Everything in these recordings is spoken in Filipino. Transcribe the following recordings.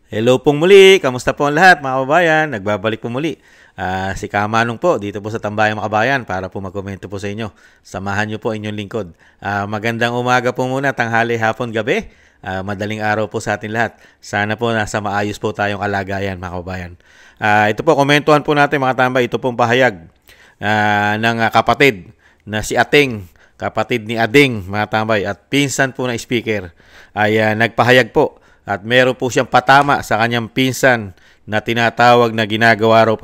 Hello pong muli, kamusta po ang lahat mga kababayan? Nagbabalik po muli. Si Kamanong po dito po sa Tambayang Makabayan para po magkomento po sa inyo. Samahan niyo po inyong lingkod. Magandang umaga po muna, tanghali, hapon, gabi. Madaling araw po sa atin lahat. Sana po nasa maayos po tayong kalagayan mga kababayan. Ito po, komentuhan po natin mga tambay. Ito pong pahayag ng kapatid na si Ating, kapatid ni Ading mga tambay at pinsan po na speaker ay nagpahayag po. At meron po siyang patama sa kanyang pinsan na tinatawag na ginagawa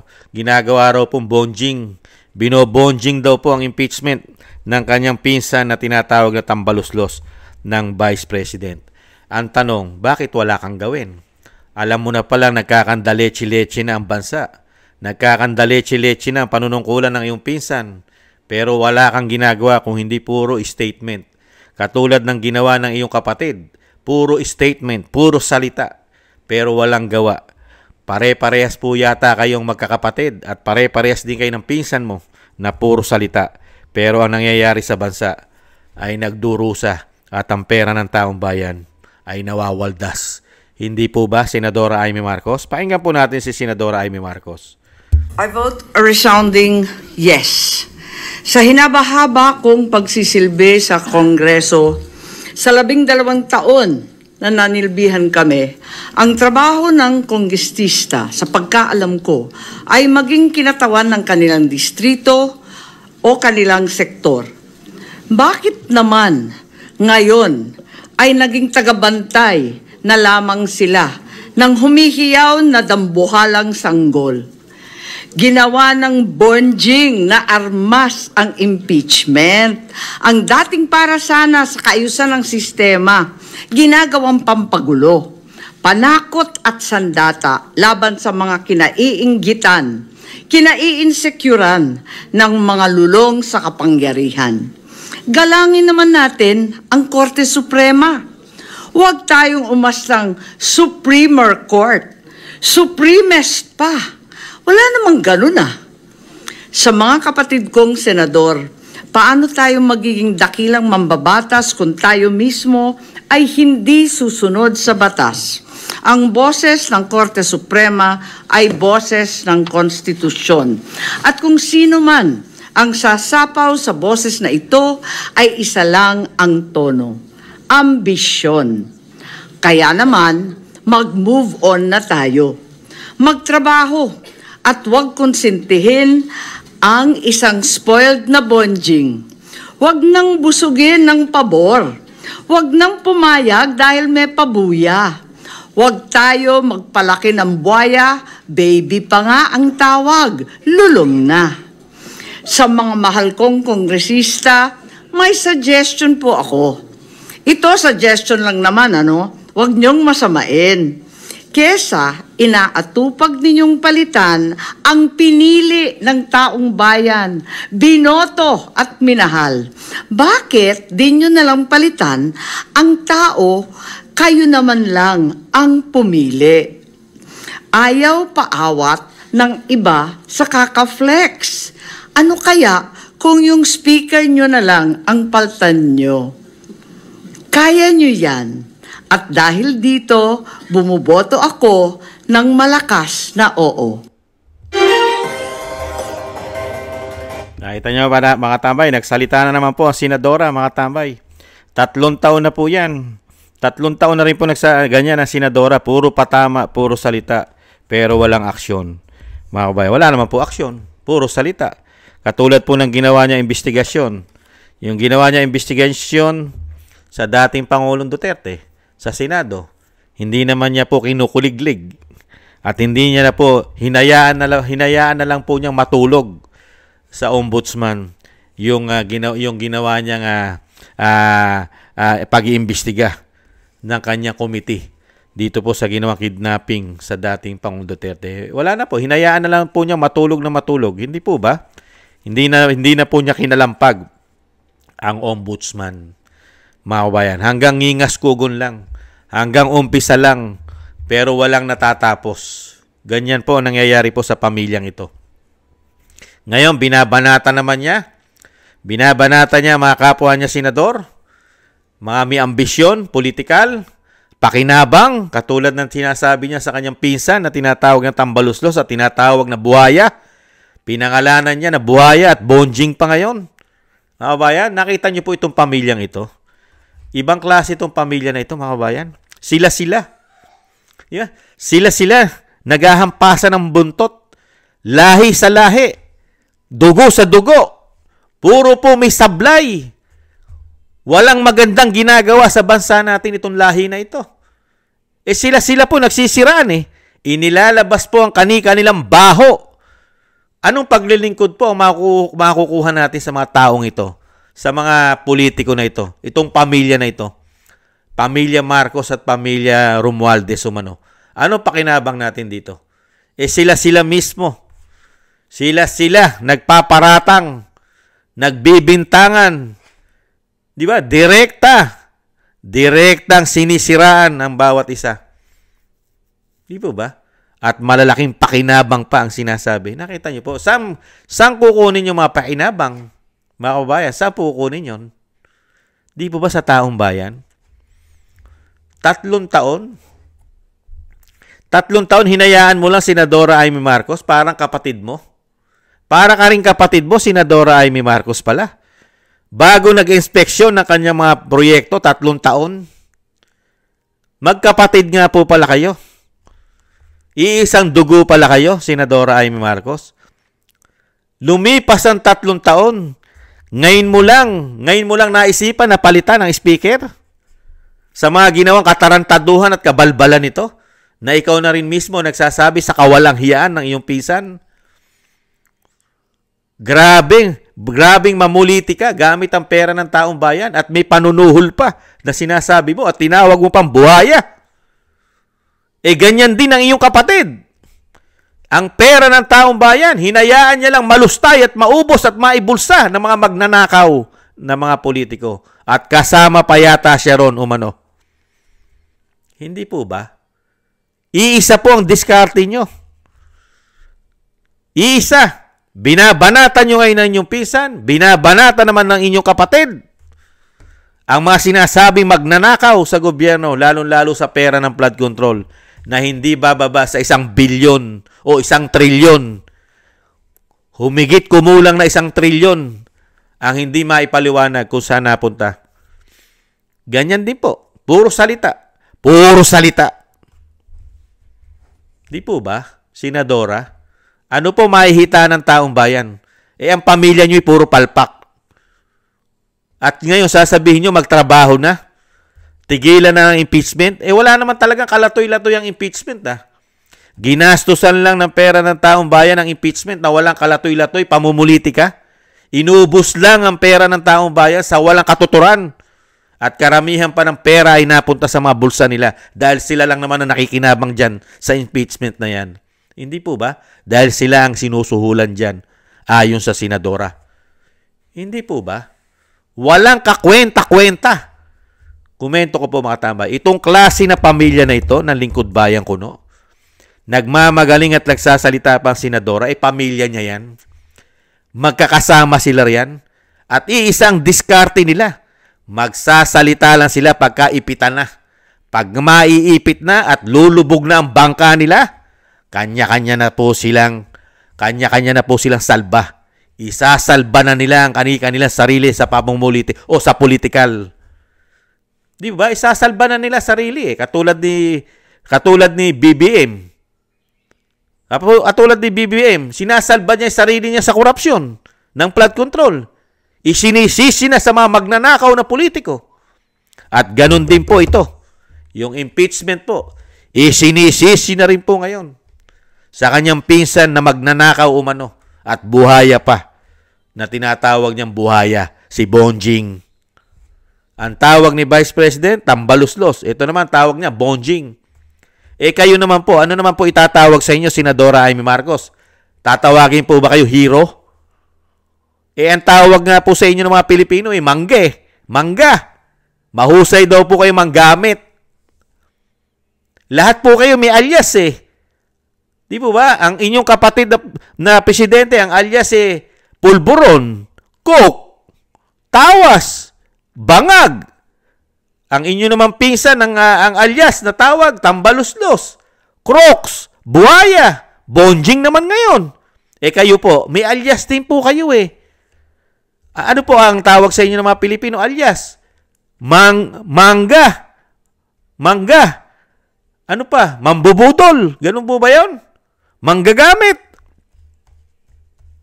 raw pong bonjing. Binobonjing daw po ang impeachment ng kanyang pinsan na tinatawag na tambaluslos ng Vice President. Ang tanong, bakit wala kang gawin? Alam mo na pala nagkakandalechi-lechi na ang bansa. Nagkakandalechi-lechi na ang panunungkulan ng iyong pinsan. Pero wala kang ginagawa kung hindi puro statement. Katulad ng ginawa ng iyong kapatid. Puro statement, puro salita, pero walang gawa. Pare-parehas po yata kayong magkakapatid at pare-parehas din kayo ng pinsan mo na puro salita. Pero ang nangyayari sa bansa ay nagdurusa at ang pera ng taong bayan ay nawawaldas. Hindi po ba, Senadora Amy Marcos? Pakinggan po natin si Senadora Amy Marcos. I vote a resounding yes. Sa hinaba-haba kong pagsisilbi sa Kongreso, sa 12 taon na nanilbihan kami, ang trabaho ng kongrestista sa pagkaalam ko ay maging kinatawan ng kanilang distrito o kanilang sektor. Bakit naman ngayon ay naging tagabantay na lamang sila ng humihiyaw na dambuhalang sanggol? Ginawa ng bonjing na armas ang impeachment. Ang dating para sana sa kaayusan ng sistema, ginagawang pampagulo, panakot at sandata laban sa mga kinaiinggitan, kinaiinsecuran ng mga lulong sa kapangyarihan. Galangin naman natin ang Korte Suprema. Huwag tayong umastang Supreme Court, Supremest pa. Wala namang ganun ah. Sa mga kapatid kong senador, paano tayo magiging dakilang mambabatas kung tayo mismo ay hindi susunod sa batas? Ang boses ng Korte Suprema ay boses ng konstitusyon. At kung sino man ang sasapaw sa boses na ito ay isa lang ang tono, ambisyon. Kaya naman, mag-move on na tayo. Magtrabaho. At huwag konsintihin ang isang spoiled na bonjing. Huwag nang busugin ng pabor. Huwag nang pumayag dahil may pabuya. Huwag tayo magpalaki ng buwaya, baby pa nga ang tawag, lulong na. Sa mga mahal kong kongresista, may suggestion po ako. Ito suggestion lang naman, Huwag niyong masamain. Kesa inaatupag ninyong palitan ang pinili ng taong bayan, binoto at minahal. Bakit di nyo nalang palitan ang tao, kayo naman lang ang pumili? Ayaw paawat ng iba sa kakaflex. Ano kaya kung yung speaker nyo na lang ang paltan nyo? Kaya nyo yan. At dahil dito, bumuboto ako ng malakas na oo. Nakita nyo ba mga tambay, nagsalita na naman po ang senadora mga tambay. 3 taon na po yan. 3 taon na rin po ganyan ang senadora, puro patama, puro salita, pero walang aksyon. Mga kabay, wala naman po aksyon, puro salita. Katulad po ng ginawa niya investigasyon. Yung ginawa niya investigasyon sa dating Pangulong Duterte. Sa Senado, hindi naman niya po kinukuliglig at hindi niya na po hinayaan na lang po niyang matulog sa ombudsman yung ginawa niyang pag-iimbestiga ng kanyang committee dito po sa ginawang kidnapping sa dating Pangulong Duterte. Wala na po, hinayaan na lang po niya matulog na matulog. Hindi po ba? Hindi na po niya kinalampag ang ombudsman. Mga kabayan, hanggang ngingas kugon lang. Hanggang umpisa lang, pero walang natatapos. Ganyan po ang nangyayari po sa pamilyang ito. Ngayon, binabanata naman niya. Binabanata niya mga kapwa niya senador. Mga may ambisyon, politikal. pakinabang, katulad ng sinasabi niya sa kanyang pinsan na tinatawag na tambaluslos at tinatawag na buhaya. Pinangalanan niya na buhaya at bonjing pa ngayon. Mga kabayan, nakita niyo po itong pamilyang ito. Ibang klase itong pamilya na ito, mga kabayan. Sila-sila. Yeah. Sila-sila. Naghahampasan ng buntot. Lahi sa lahi. Dugo sa dugo. Puro po may sablay. Walang magandang ginagawa sa bansa natin itong lahi na ito. Sila-sila po nagsisiraan eh. Inilalabas po ang kanilang baho. Anong paglilingkod po ang makukuha natin sa mga taong ito? Sa mga politiko na ito? Itong pamilya na ito? Pamilya Marcos at pamilya Romualdez umano. Anong pakinabang natin dito? Sila-sila mismo. Sila-sila nagpaparatang, nagbibintangan. Di ba? Direktang sinisiraan ang bawat isa. Di po ba? At malalaking pakinabang pa ang sinasabi. Nakita niyo po, saan kukunin yung mga pakinabang? Mga kabayan, saan kukunin yun? Di po ba sa taong bayan? 3 taon? 3 taon hinayaan mo lang Senadora Amy Marcos, parang kapatid mo. Para ka rin kapatid mo, Senadora Amy Marcos pala. Bago nag-inspeksyon ng kanyang mga proyekto, 3 taon. Magkapatid nga po pala kayo. Iisang dugo pala kayo, Senadora Amy Marcos. Lumipas ang 3 taon. Ngayon mo lang naisipan na palitan ang speaker. Sa mga ginawang katarantaduhan at kabalbalan nito, na ikaw na rin mismo nagsasabi sa kawalang hiyaan ng iyong pinsan. Grabing mamuliti ka gamit ang pera ng taong bayan at may panunuhol pa na sinasabi mo at tinawag mo pang buhaya. Ganyan din ang iyong kapatid. Ang pera ng taong bayan, hinayaan niya lang malustay at maubos at maibulsa ng mga magnanakaw na mga politiko. At kasama pa yata siya ron umano. Hindi po ba? Iisa po ang diskarte nyo. Iisa. Binabanatan nyo ngayon ng inyong pinsan, binabanatan naman ng inyong kapatid. Ang mga sinasabing magnanakaw sa gobyerno, lalong-lalo sa pera ng flood control, na hindi bababa sa 1 bilyon o 1 trilyon. Humigit kumulang na 1 trilyon ang hindi maipaliwanag kung saan napunta. Ganyan din po. Puro salita. Puro salita. Di po ba, Senadora? Ano po mahihita ng taong bayan? Ang pamilya nyo'y puro palpak. At ngayon sasabihin nyo magtrabaho na. Tigilan na ng impeachment. Wala naman talagang kalatoy-latoy ang impeachment. Ginastusan lang ng pera ng taong bayan ang impeachment na walang kalatoy-latoy, pamumulitika. Inubos lang ang pera ng taong bayan sa walang katuturan. At karamihan pa ng pera ay napunta sa mga bulsa nila dahil sila lang naman ang nakikinabang dyan sa impeachment na yan. Hindi po ba? Dahil sila ang sinusuhulan dyan ayon sa Senadora. Hindi po ba? Walang kakwenta-kwenta. Komento ko po mga tambay. Itong klase na pamilya na ito, ng lingkod bayan ko, no? Nagmamagaling at nagsasalita pa ang Senadora, pamilya niya yan. Magkakasama sila riyan. At iisang diskarte nila. Magsasalita lang sila pagka ipitan na. Pag maiipit na at lulubog na ang bangka nila, kanya-kanya na po silang salba. Isasalba na nila ang kanilang sarili sa pamumuliti o sa politikal. Di ba? Isasalba na nila sarili Katulad ni BBM. Katulad ni BBM, sinasalba niya yung sarili niya sa korupsyon ng flood control. Isinisisi na sa mga magnanakaw na politiko. At ganun din po ito. Yung impeachment po, isinisisi na rin po ngayon sa kanyang pinsan na magnanakaw umano at buhaya pa na tinatawag niyang buhaya, si Bonjing. Ang tawag ni Vice President, tambaluslos. Ito naman tawag niya, Bonjing. Kayo naman po, ano naman po itatawag sa inyo, Senadora Amy Marcos? Tatawagin po ba kayo hero? Ang tawag nga po sa inyo ng mga Pilipino, mangga. Mahusay daw po kayo manggamit. Lahat po kayo may alias Di po ba? Ang inyong kapatid na presidente, ang alias Pulburon, Coke, Tawas, Bangag. Ang inyo naman pinsan, ang alias na tawag, Tambaluslos, Crocs, Buhaya, Bonjing naman ngayon. Kayo po, may alias din po kayo Ano po ang tawag sa inyo ng mga Pilipino alias? Mangga. Ano pa? Mambubudol. Ganun po ba yun? Manggagamit.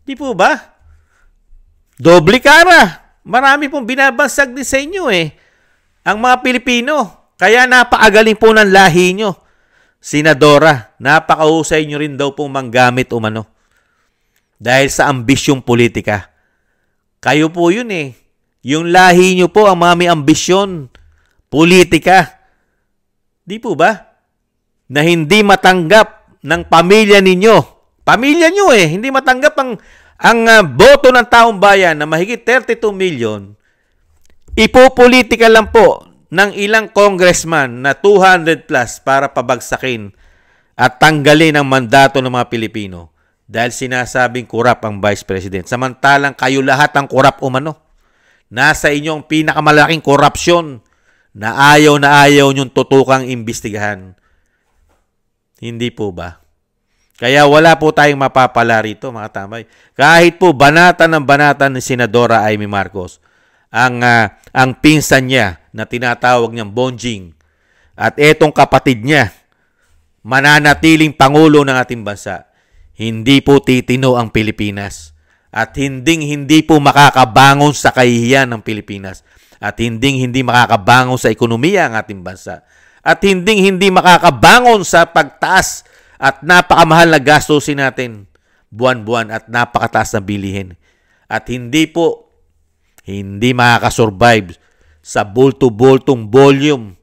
Di po ba? Doble cara. Marami pong binabansag din sa inyo ang mga Pilipino. Kaya napakagaling po ng lahi nyo. Senadora, napakahusay nyo rin daw pong manggamit umano. Dahil sa ambisyong politika. Kayo po yun Yung lahi nyo po ang mga may ambisyon. Politika. Di po ba? Na hindi matanggap ng pamilya ninyo. Pamilya nyo Hindi matanggap ang boto ng taong bayan na mahigit 32 million. Ipopolitika lang po ng ilang congressman na 200 plus para pabagsakin at tanggalin ang mandato ng mga Pilipino dahil sinasabing kurap ang Vice President. Samantalang kayo lahat ang kurap umano. Nasa inyong pinakamalaking korupsyon na ayaw nyong tutukang imbestigahan. Hindi po ba? Kaya wala po tayong mapapala rito, mga tamay. Kahit po banatan ni Senadora Amy Marcos, ang pinsan niya na tinatawag niyang Bonjing at etong kapatid niya, mananatiling Pangulo ng ating bansa, hindi po titino ang Pilipinas at hindi po makakabangon sa kahihiyan ng Pilipinas at hindi makakabangon sa ekonomiya ng ating bansa at hindi makakabangon sa pagtaas at napakamahal na gastusin natin buwan-buwan at napakataas na bilihin at hindi makakasurvive sa bulto-bultong volume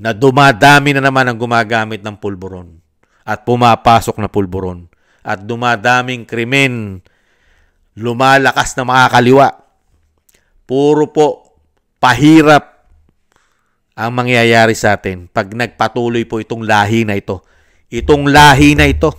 na dumadami na naman ang gumagamit ng pulburon at pumapasok na pulburon at dumadaming krimen, lumalakas na mga kaliwa. Puro po pahirap ang mangyayari sa atin pag nagpatuloy po itong lahi na ito. Itong lahi na ito,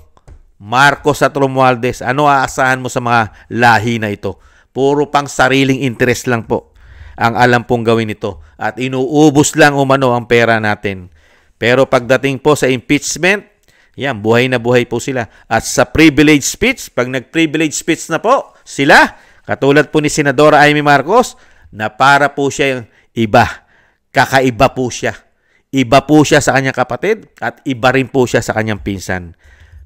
Marcos at Romualdez, ano aasahan mo sa mga lahi na ito? Puro pang sariling interest lang po ang alam pong gawin ito at inuubos lang umano ang pera natin. Pero pagdating po sa impeachment, yan, buhay na buhay po sila. At sa privilege speech, pag nag-privilege speech na po sila, katulad po ni Senadora Amy Marcos, na para po siya yung iba. Kakaiba po siya. Iba po siya sa kanyang kapatid at iba rin po siya sa kanyang pinsan.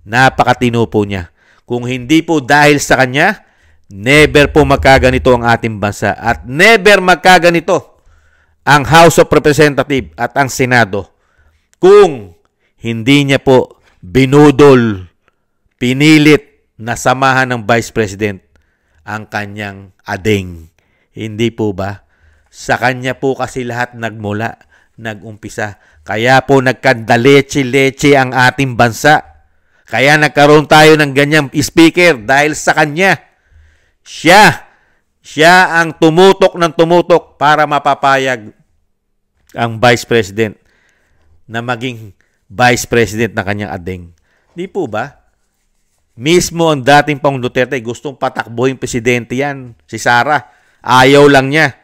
Napakatino po niya. Kung hindi po dahil sa kanya, never po magkaganito ang ating bansa at never magkaganito ang House of Representatives at ang Senado kung hindi niya po binudol, pinilit na samahan ng Vice President ang kanyang ading. Hindi po ba? Sa kanya po kasi lahat nagmula, nagumpisa. Kaya po nagkandaleche-leche ang ating bansa. Kaya nagkaroon tayo ng ganyang speaker dahil sa kanya. Siya ang tumutok ng tumutok para mapapayag ang Vice President na maging Vice President na kanyang ading. Di po ba? Mismo ang dating Pangulong Duterte gustong patakbuhin presidente yan. Si Sara. Ayaw lang niya.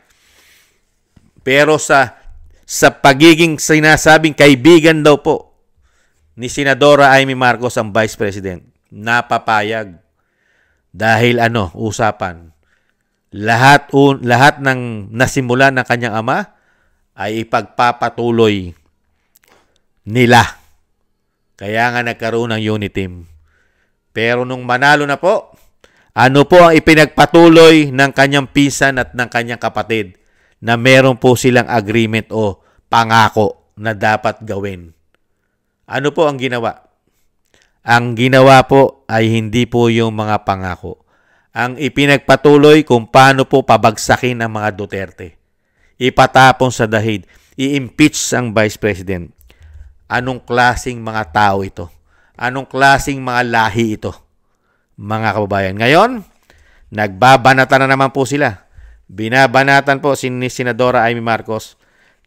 Pero sa pagiging sinasabing kaibigan daw po ni Senadora Amy Marcos ang Vice President, napapayag. Dahil usapan. Lahat ng nasimula ng kanyang ama ay ipagpapatuloy nila. Kaya nga nagkaroon ng unity team. Pero nung manalo na po, ano po ang ipinagpatuloy ng kanyang pinsan at ng kanyang kapatid na meron po silang agreement o pangako na dapat gawin. Ano po ang ginawa? Ang ginawa po ay hindi po yung mga pangako. Ang ipinagpatuloy kung paano po pabagsakin ang mga Duterte. Ipatapon sa dahig. I-impeach ang Vice President. Anong klaseng mga tao ito? Anong klaseng mga lahi ito? Mga kababayan. Ngayon, nagbabanatan na naman po sila. Binabanatan po si Senadora Amy Marcos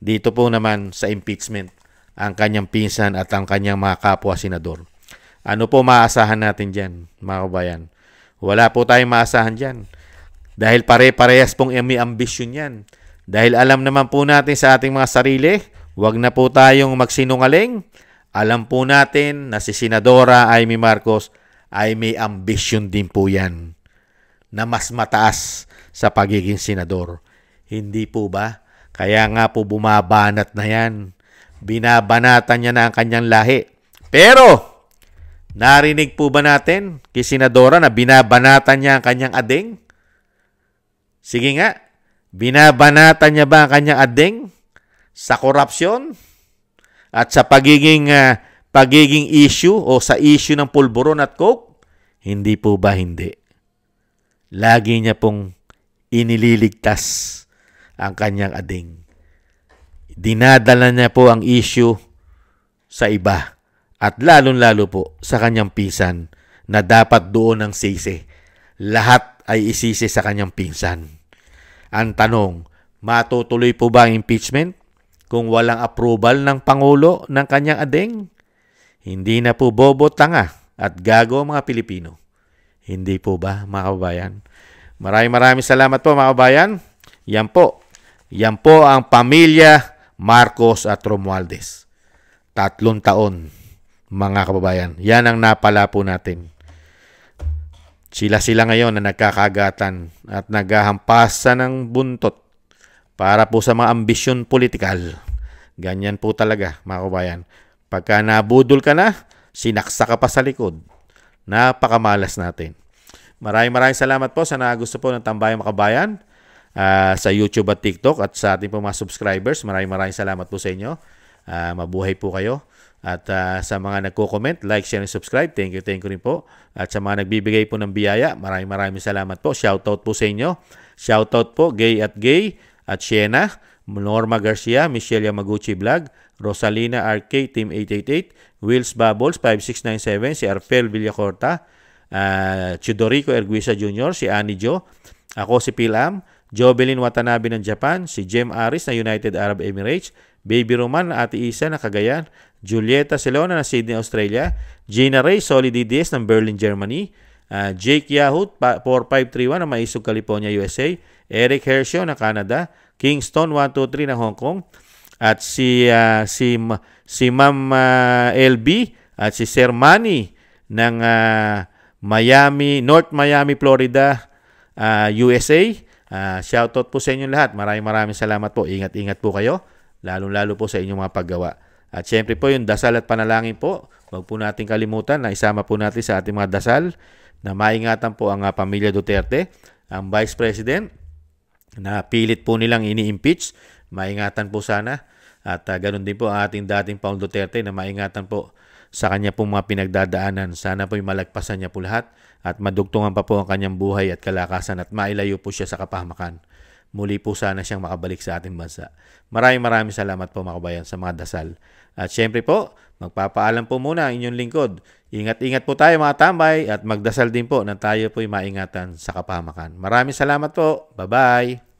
dito po naman sa impeachment ang kanyang pinsan at ang kanyang mga kapwa senador. Ano po maasahan natin dyan, mga kababayan? Wala po tayong maasahan dyan. Dahil pare-parehas pong may ambisyon yan. Dahil alam naman po natin sa ating mga sarili, huwag na po tayong magsinungaling. Alam po natin na si Senadora Amy Marcos ay may ambisyon din po yan na mas mataas sa pagiging senador. Hindi po ba? Kaya nga po bumabanat na yan. Binabanatan niya na ang kanyang lahi. Pero, narinig po ba natin kay Senadora na binabanatan niya ang kanyang ading? Sige nga, binabanatan niya ba ang kanyang ading sa korupsyon at sa pagiging issue o sa issue ng pulburon at coke? Hindi po ba hindi? Lagi niya pong inililigtas ang kanyang ading. Dinadala niya po ang issue sa iba at lalong-lalo po sa kanyang pinsan na dapat doon ang sisi. Lahat ay isisi sa kanyang pinsan. Ang tanong, matutuloy po ba ang impeachment kung walang approval ng Pangulo ng kanyang ading? Hindi na po bobo, tanga at gago ang mga Pilipino. Hindi po ba, mga kababayan? Maraming salamat po, mga kababayan. Yan po ang pamilya Marcos at Romualdez. 3 taon, mga kababayan. Yan ang napala po natin. Sila ngayon na nagkakagatan at naghahampasan ng buntot para po sa mga ambisyon politikal. Ganyan po talaga, mga kababayan. Pagka nabudol ka na, sinaksa ka pa sa likod. Napakamalas natin. Maraming salamat po sa gusto po ng Tambayang Makabayan sa YouTube at TikTok at sa ating po mga subscribers. Maraming salamat po sa inyo. Mabuhay po kayo. At sa mga nagko-comment, like, share, and subscribe, thank you rin po. At sa mga nagbibigay po ng biyaya, maraming salamat po. Shoutout po sa inyo. Shoutout po, Gay at Siena, Norma Garcia, Michelle Yamaguchi Vlog, Rosalina RK, Team 888, Wills Bubbles, 5697, si Arfel Villacorta, Chudorico Erguisa Jr., si Annie Jo, ako si Pilam, Jobelin Watanabe ng Japan, si Jem Aris na United Arab Emirates, Baby Roman na Ate Isa na Cagayan, Julieta Celona na Sydney, Australia, Gina Ray Solid DDS ng Berlin, Germany, Jake Yahoo 4531 ng Maisog, California, USA, Eric Hershio ng Canada, Kingston 123 ng Hong Kong, at si Ma'am LB at si Sir Manny ng North Miami, Florida, USA. Shoutout po sa inyong lahat. Maraming salamat po. Ingat po kayo, lalong-lalo po sa inyong mga paggawa. At syempre po yung dasal at panalangin po, huwag po natin kalimutan na isama po natin sa ating mga dasal na maingatan po ang pamilya Duterte, ang Vice President na pilit po nilang ini-impeach. Maingatan po sana. At ganun din po ang ating dating Paul Duterte na maingatan po sa kanya pong mga pinagdadaanan. Sana po malagpasan niya po lahat at madugtungan pa po ang kanyang buhay at kalakasan at mailayo po siya sa kapahamakan. Muli po sana siyang makabalik sa ating bansa. Maraming salamat po, mga kabayan, sa mga dasal. At syempre po, magpapaalam po muna ang inyong lingkod. Ingat po tayo, mga tambay, at magdasal din po na tayo po'y maingatan sa kapahamakan. Maraming salamat po. Bye-bye!